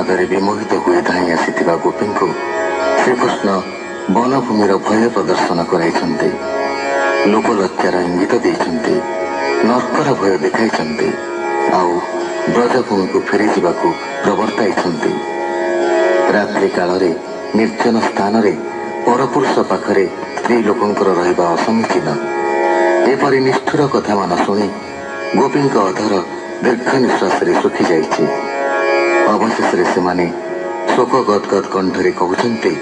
पादरे विमोहित हुए धाई आसीथिबा गोपी को श्रीकृष्ण वनभूमिर भय प्रदर्शन कराइछन्ते। लोकलज्जार इंगित देइछन्ते। नर्कर भय देखाइछन्ते। आउ ब्रजभूमि को फेरी जावाकू प्रवर्ताइछन्ते। रात्रि कालरे निर्जन स्थान रे परपुरुष पाखरे स्त्री लोकंकर रहिबा असमीचीन। एपरि निष्ठुर कथा मान शुणी गोपी अधर दीर्घ निश्वास सुखी जाइछे। अवशेष से माने शोक गदगद कंठरे कहते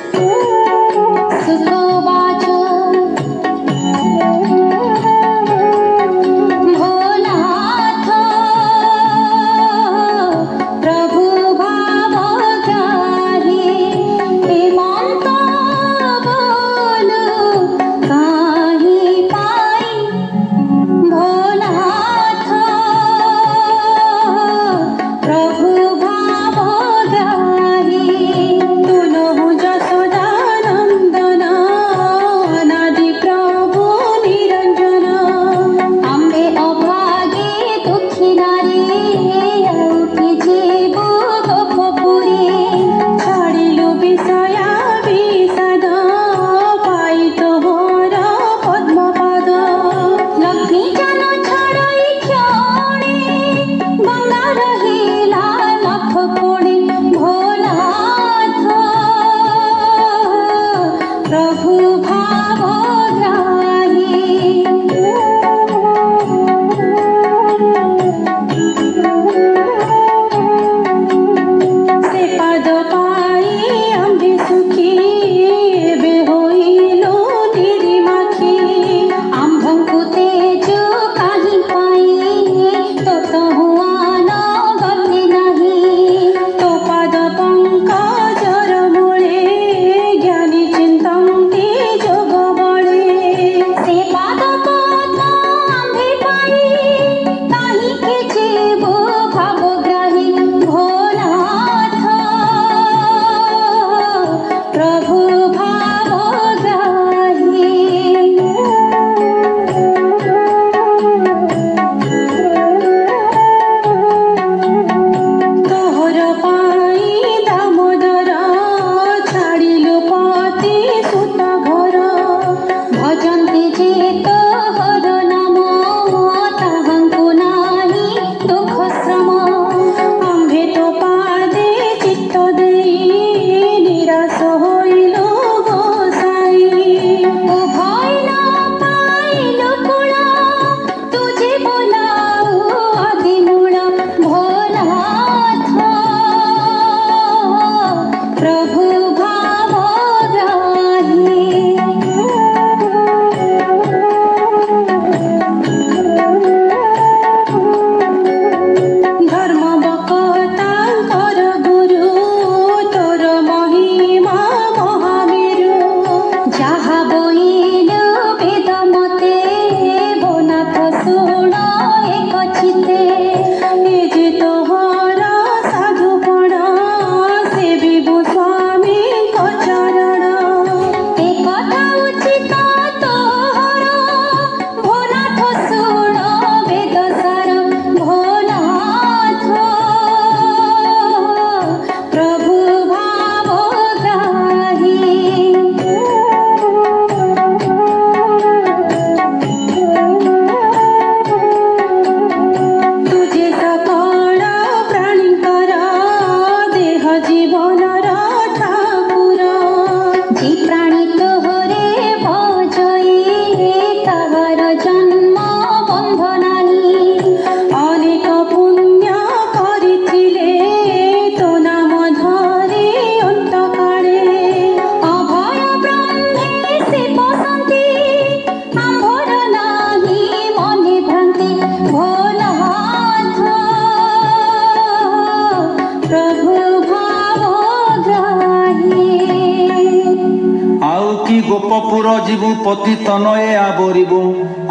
गोपपुर जीवु पति तनये आवरिबु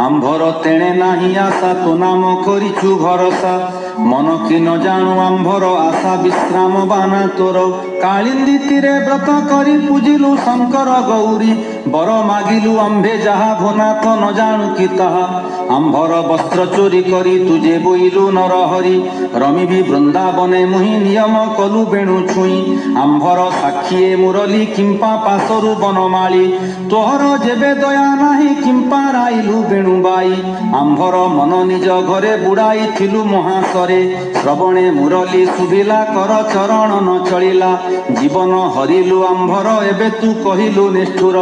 आंभर तेणे नाही आशा तो नाम करिछु भरोसा मन कि न जानू आंभर आशा विश्राम बाना तोर कालिंदी तीरे व्रत करी पूजिलु शंकर गौरी बर मागिलु आंभे जहा भोनाथ न जाणु कि ताहा आंभर वस्त्र चोरी करी तुझे बोइलु नरहरी रमिबी वृंदावने मुहि नियम कलु बेणु छुई आंभर साक्षीए मुरली किंपा पासरु बनमाली तोहर जेबे दया नाही किंपा राइलु बेणु बाई आंभर मन निज घरे बुड़ाई थिलु महासरे श्रवणे मुरली सुभिला कर चरण न चलिला जीवन हरिलु आंभर एबे तू कहिलु निष्ठुर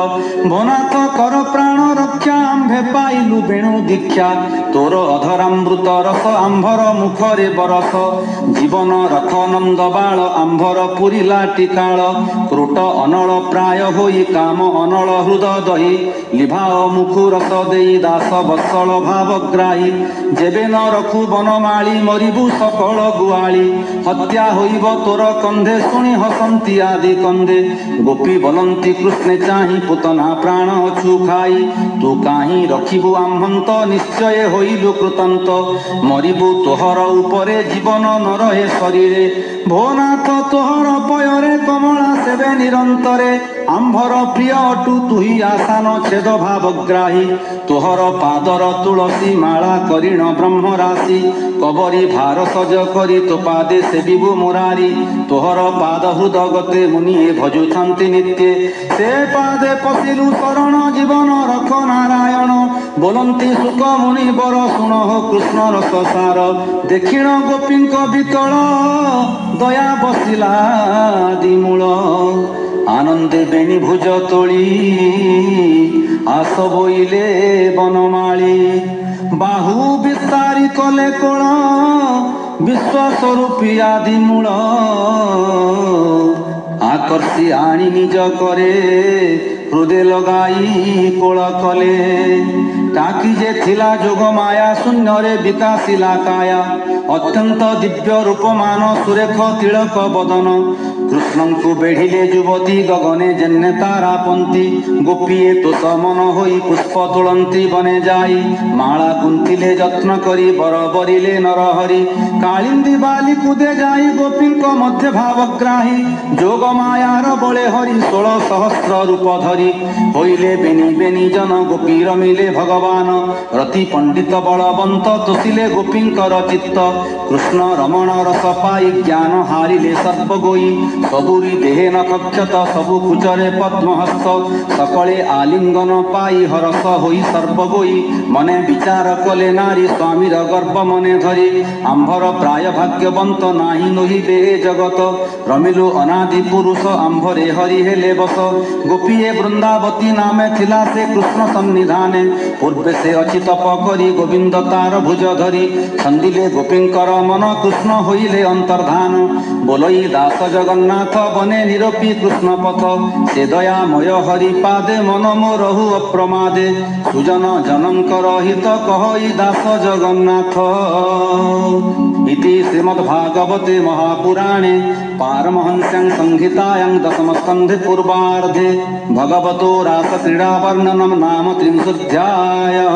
भनाथ कर प्राण रक्षा आंभे पाइलु बेणु दीक्षा तोर अधरामृत रस आंभर मुखरे बरस जीवन रथ नंद बाल आंभर पुरिला टिकाल क्रोट अनल प्राय होई काम अनल हृदय दही लिभाओ मुखु रस देई दास बत्सल भावग्राही जेबे न रखु बनमाली मरिबु सकल गुआली हत्या होइब तोर कंधे शुणी हसंती आदि कंदे गोपी बोलंती कृष्णे चाहि पुतना प्राण अछु खाई तू काहि रखिबु आम्भंत निश्चय होइलु कृतंत मरिबु तोहर उपरे जीवन न रहे शरीरे भोनाथ तोहर पयरे कमला सेवे निरंतरे आंभर प्रिय अटु तुही आसान छेद भावग्राही तोहर पादर तुलसी माला करिण ब्रह्म राशि कबरी भार सज करी तो पादे सेविबु मुरारी तोहर पाद हृदय गते मुनिए भजुछन्ति नित्ये से पादे पशिलु शरण जीवन रख नारायण बोलंती सुख मुनि बर शुण कृष्ण रस सार देखिण गोपींक बितल दया बसिला दिमूल आनंदे बेणी भुज तोली आस बोइले बनमाली बाहु विस्तारी कले कोण विश्वस्वरूपी आदि मूल आकर्षी आनी निज करे हृदय लगाई कोल कले टाकी जे थिला जोग माया शून्य रे विकासिला काया अत्यंत दिव्य रूपमान सुरेख तिलक बदन कृष्ण को बेढ़िले युवती गगने जेन्ने तारा पंती गोपीए तो समन होई पुष्प तुलंती बने जाई माला गुंथिले जत्न करी बर बरिले नरहरि कालिंदी बाली कुदे जाई गोपी मध्य भावग्राही जोग मायार बले हरि 16 सहस्र रूप धरी होइले बेनी बेनी जन गोपी रमिले भगवान रति पंडित बलवंत तोषिले गोपींकर चित्त कृष्ण रमण रस पाई ज्ञान हारिले सर्प गोई सबुरी देहे न कक्षत सबु कुचरे पद्महस्त सकले आलिंगन पाई हरस होई सर्प गोई मने विचार कले नारी स्वामीर गर्भ मने धरी आंभर प्राय भाग्यवंत नाही नहिबे जगत रमिलु अनादि पुरुष आंभरे हरि हेले बस गोपीए वृंदावती नामे थिला से कृष्ण सन्निधाने पूर्वे से अच्छी तप करी गोविंद तार भुज धरी छंदिले गोपींकर मन कृष्ण होइले अंतर्धान बोलई दास जगन्नाथ बने निरपी कृष्ण पथ से दयामय हरि पादे मन मोरहु अप्रमादे सुजन जनंकर हित कहई दास जगन्नाथ इति श्रीमद्भागवते महापुराणे पारमहंस्यां संहितायां दशम स्कन्धे पूर्वार्धे भगवतो रास क्रीडा वर्णनम नाम 30 अध्यायः।